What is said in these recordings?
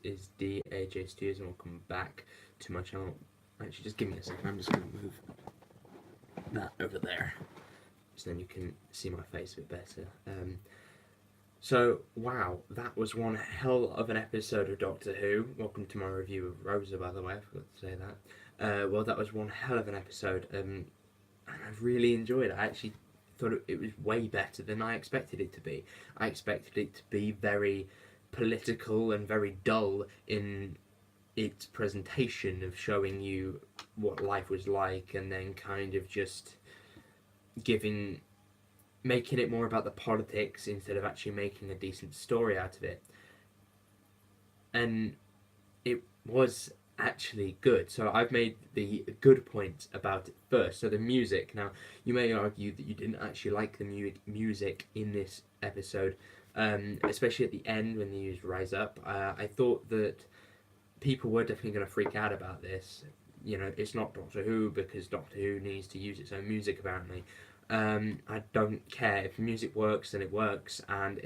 is DAJ Studios, and welcome back to my channel. Actually, just give me a second. I'm just going to move that over there, so then you can see my face a bit better. So, wow, that was one hell of an episode of Doctor Who. Welcome to my review of Rosa, by the way. I forgot to say that. Well, that was one hell of an episode, and I really enjoyed it. I actually thought it was way better than I expected it to be. I expected it to be very political and very dull in its presentation of showing you what life was like, and then kind of just making it more about the politics instead of actually making a decent story out of it. And it was actually good. So I've made the good points about it first. So the music. Now, you may argue that you didn't actually like the music in this episode, especially at the end when they used Rise Up. I thought that people were definitely going to freak out about this. You know, it's not Doctor Who because Doctor Who needs to use its own music, apparently. I don't care. If music works, then it works, and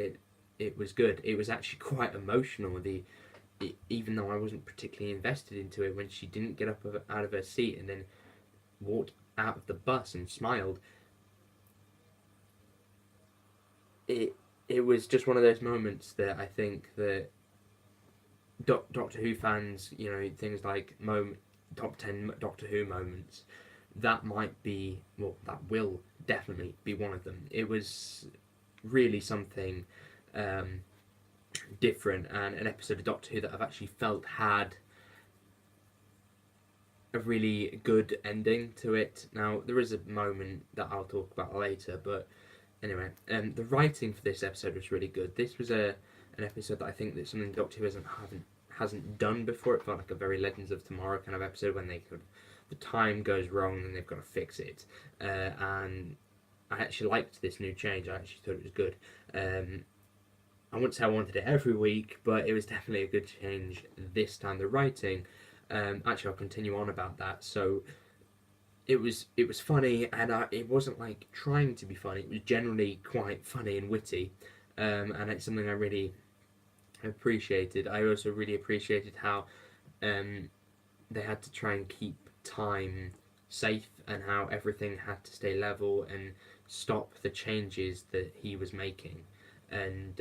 it was good. It was actually quite emotional. Even though I wasn't particularly invested into it, when she didn't get up out of her seat and then walked out of the bus and smiled, it was just one of those moments that I think that Doctor Who fans, you know, things like top 10 Doctor Who moments, that might be, well, that will definitely be one of them. It was really something different, and an episode of Doctor Who that I've actually felt had a really good ending to it. Now, there is a moment that I'll talk about later, but anyway, the writing for this episode was really good. This was an episode that I think that something Doctor Who hasn't done before. It felt like a very Legends of Tomorrow kind of episode when the time goes wrong and they've got to fix it. And I actually liked this new change. I actually thought it was good. I wouldn't say I wanted it every week, but it was definitely a good change this time. The writing, actually, I'll continue on about that. So it was funny, and it wasn't like trying to be funny. It was generally quite funny and witty, and it's something I really appreciated. I also really appreciated how they had to try and keep time safe, and how everything had to stay level and stop the changes that he was making. And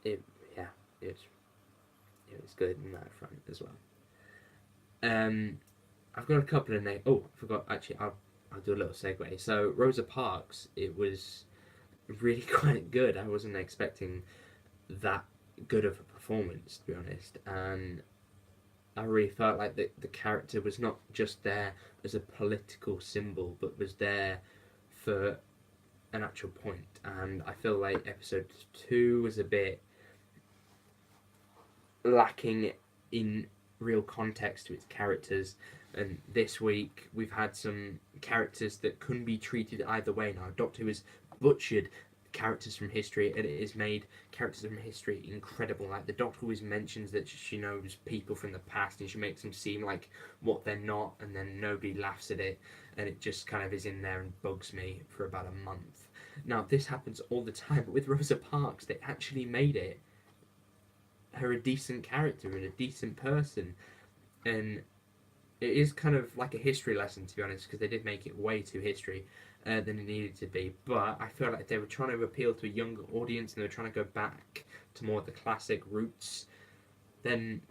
it yeah it was good in that front as well. I've got a couple of names. Oh, I forgot. Actually, I'll do a little segue. So Rosa Parks, it was really quite good. I wasn't expecting that good of a performance, to be honest, and I really felt like the character was not just there as a political symbol, but was there for an actual point. And I feel like episode 2 was a bit lacking in real context to its characters, and this week we've had some characters that couldn't be treated either way. Now, Doctor Who has butchered characters from history, and it has made characters from history incredible. Like, the Doctor always mentions that she knows people from the past, and she makes them seem like what they're not, and then nobody laughs at it, and it just kind of is in there and bugs me for about a month. Now, this happens all the time, but with Rosa Parks, they actually made her a decent character and a decent person, and it is kind of like a history lesson, to be honest, because they did make it way too history than it needed to be. But I feel like they were trying to appeal to a younger audience, and they were trying to go back to more of the classic roots. Then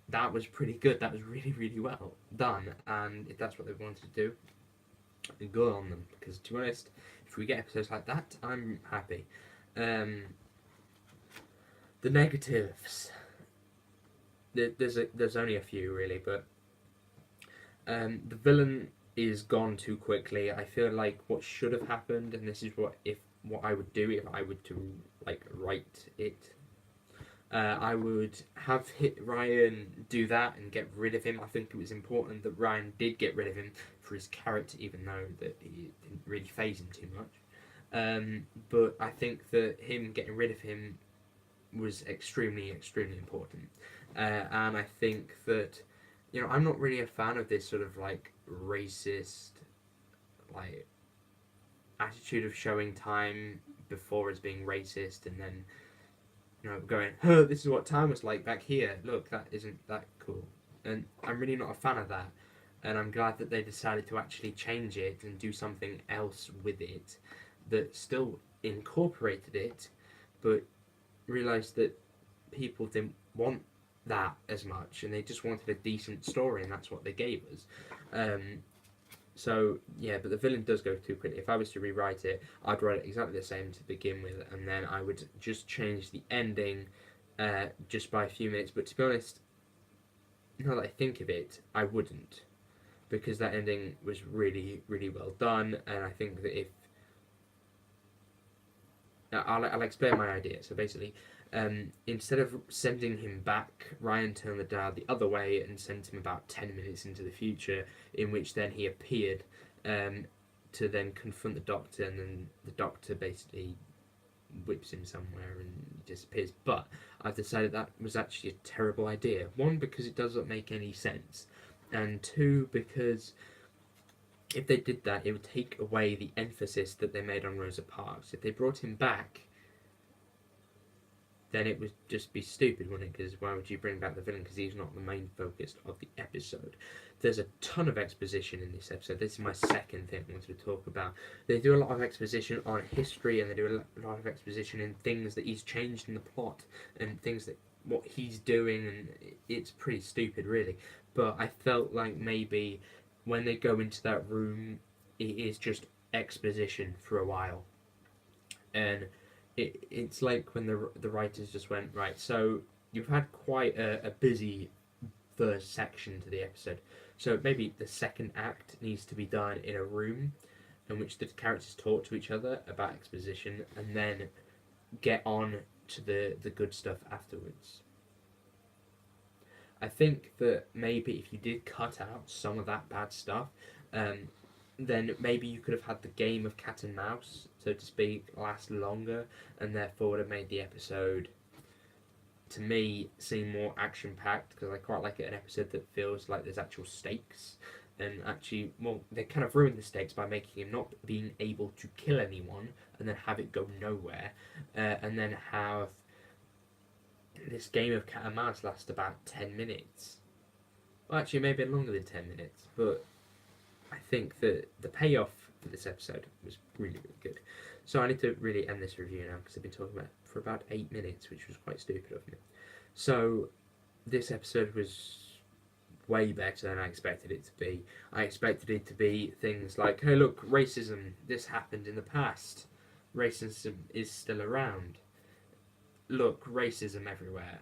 that was pretty good. That was really, really well done. And if that's what they wanted to do, good on them. Because, to be honest, if we get episodes like that, I'm happy. The negatives. There's only a few, really, but the villain is gone too quickly. I feel like what should have happened, and this is what I would do if I were to write it. I would have Ryan do that and get rid of him. I think it was important that Ryan did get rid of him for his character, even though that he didn't really faze him too much. But I think that him getting rid of him was extremely, extremely important. And I think that, you know, I'm not really a fan of this sort of racist attitude of showing time before as being racist, and then going, oh, this is what time was like back here. Look, that isn't that cool. And I'm really not a fan of that. And I'm glad that they decided to actually change it and do something else with it that still incorporated it, but realised that people didn't want that as much and they just wanted a decent story, and that's what they gave us. Um, so yeah, but the villain does go too quickly. If I was to rewrite it, I'd write it exactly the same to begin with, and then I would just change the ending just by a few minutes. But to be honest, now that I think of it, I wouldn't, because that ending was really, really well done, and I think that if I'll explain my idea. So basically, instead of sending him back, Ryan turned the dial the other way and sent him about 10 minutes into the future, in which then he appeared to then confront the Doctor, and then the Doctor basically whips him somewhere and disappears. But I've decided that was actually a terrible idea. One, because it doesn't make any sense, and two, because if they did that, it would take away the emphasis that they made on Rosa Parks. If they brought him back, then it would just be stupid, wouldn't it? Because why would you bring back the villain? Because he's not the main focus of the episode. There's a ton of exposition in this episode. This is my second thing I wanted to talk about. They do a lot of exposition on history, and they do a lot of exposition in things that he's changed in the plot, and things that what he's doing, and it's pretty stupid, really. But I felt like maybe when they go into that room, it is just exposition for a while, and it's like when the writers just went, right, so you've had quite a busy first section to the episode, so maybe the second act needs to be done in a room in which the characters talk to each other about exposition, and then get on to the good stuff afterwards. I think that maybe if you did cut out some of that bad stuff, then maybe you could have had the game of cat and mouse, so to speak, last longer, and therefore would have made the episode, to me, seem more action packed, because I quite like an episode that feels like there's actual stakes. And actually, well, they kind of ruined the stakes by making him not being able to kill anyone, and then have it go nowhere, and then have this game of cat and mouse last about 10 minutes. Well, actually, maybe longer than 10 minutes, but I think that the payoff for this episode was really, really good. So I need to really end this review now, because I've been talking about it for about 8 minutes, which was quite stupid of me. So this episode was way better than I expected it to be. I expected it to be things like, hey, look, racism, this happened in the past. Racism is still around. Look, racism everywhere.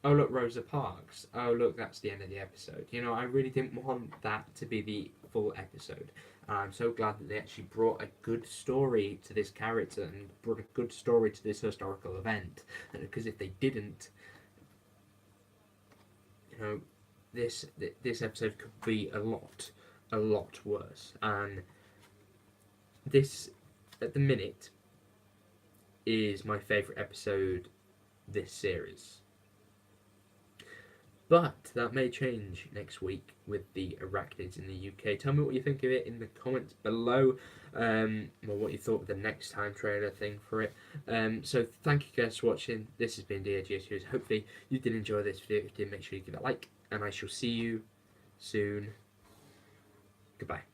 Oh, look, Rosa Parks. Oh, look, that's the end of the episode. You know, I really didn't want that to be the full episode. And I'm so glad that they actually brought a good story to this character and brought a good story to this historical event. Because if they didn't, you know, this episode could be a lot worse. And this, at the minute, is my favourite episode this series. But that may change next week with the arachnids in the UK. Tell me what you think of it in the comments below. Or what you thought of the next time trailer thing for it. So thank you guys for watching. This has been DAG Series. Hopefully you did enjoy this video. If you did, make sure you give it a like. And I shall see you soon. Goodbye.